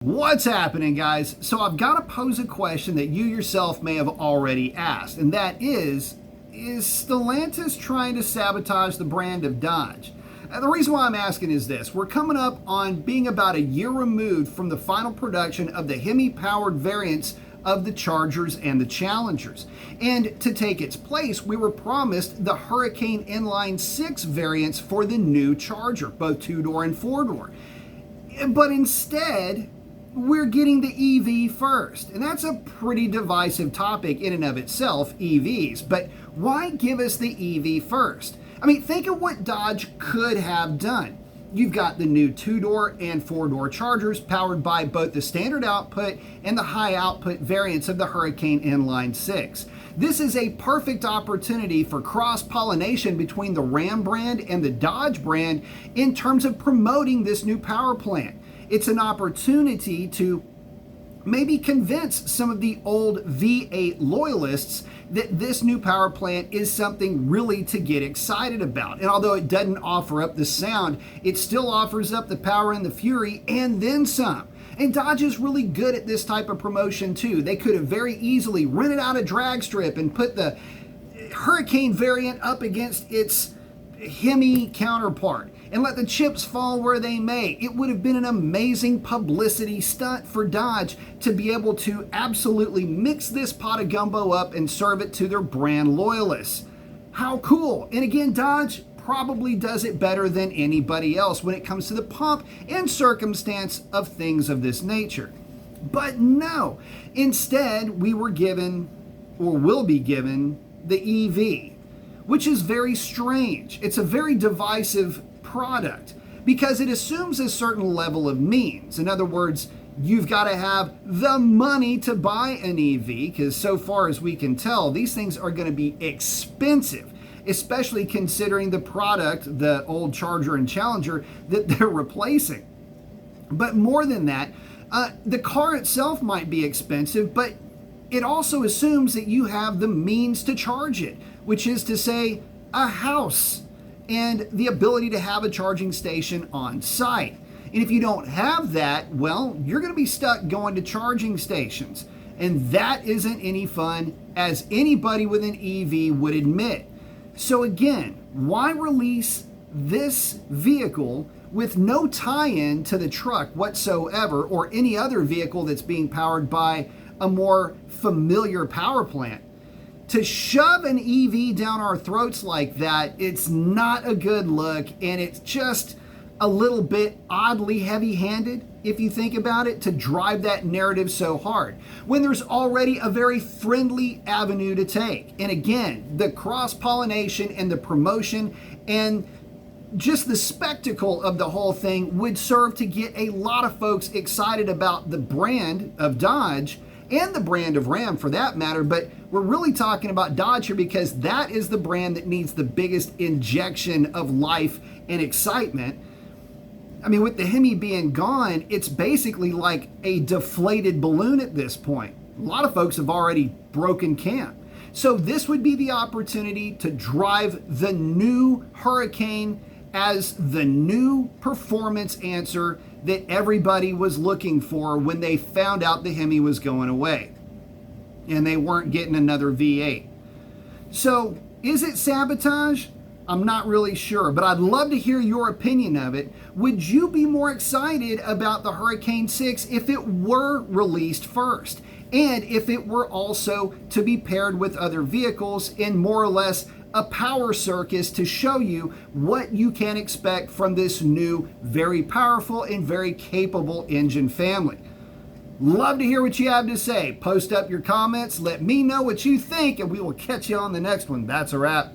What's happening, guys? So I've got to pose a question that you yourself may have already asked, and that is Stellantis trying to sabotage the brand of Dodge? The reason why I'm asking is this. We're coming up on being about a year removed from the final production of the Hemi-powered variants of the Chargers and the Challengers. And to take its place, we were promised the Hurricane Inline 6 variants for the new Charger, both two-door and four-door. But instead, we're getting the EV first. And that's a pretty divisive topic in and of itself, EVs. But why give us the EV first? I mean, think of what Dodge could have done. You've got the new two-door and four-door Chargers powered by both the standard output and the high output variants of the Hurricane Inline 6. This is a perfect opportunity for cross-pollination between the Ram brand and the Dodge brand in terms of promoting this new power plant. It's an opportunity to maybe convince some of the old V8 loyalists that this new power plant is something really to get excited about. And although it doesn't offer up the sound, it still offers up the power and the fury and then some. And Dodge is really good at this type of promotion too. They could have very easily rented out a drag strip and put the Hurricane variant up against its Hemi counterpart and let the chips fall where they may. It would have been an amazing publicity stunt for Dodge to be able to absolutely mix this pot of gumbo up and serve it to their brand loyalists. How cool. And again, Dodge probably does it better than anybody else when it comes to the pomp and circumstance of things of this nature. But no, instead we were given, or will be given, the EV, which is very strange. It's a very divisive product because it assumes a certain level of means. In other words, you've got to have the money to buy an EV because so far as we can tell, these things are going to be expensive, especially considering the product, the old Charger and Challenger, that they're replacing. But more than that, the car itself might be expensive, but it also assumes that you have the means to charge it, which is to say a house and the ability to have a charging station on site. And if you don't have that, well, you're going to be stuck going to charging stations. And that isn't any fun, as anybody with an EV would admit. So again, why release this vehicle with no tie-in to the truck whatsoever or any other vehicle that's being powered by a more familiar power plant? To shove an EV down our throats like that, it's not a good look, and it's just a little bit oddly heavy-handed, if you think about it, to drive that narrative so hard, when there's already a very friendly avenue to take. And again, the cross-pollination and the promotion and just the spectacle of the whole thing would serve to get a lot of folks excited about the brand of Dodge and the brand of Ram for that matter, but we're really talking about Dodge here because that is the brand that needs the biggest injection of life and excitement. I mean, with the Hemi being gone, it's basically like a deflated balloon at this point. A lot of folks have already broken camp. So this would be the opportunity to drive the new Hurricane as the new performance answer that everybody was looking for when they found out the Hemi was going away and they weren't getting another V8. So is it sabotage? I'm not really sure, but I'd love to hear your opinion of it. Would you be more excited about the Hurricane 6 if it were released first? And if it were also to be paired with other vehicles in more or less a power circus to show you what you can expect from this new, very powerful and very capable engine family. Love to hear what you have to say. Post up your comments, let me know what you think, and we will catch you on the next one. That's a wrap.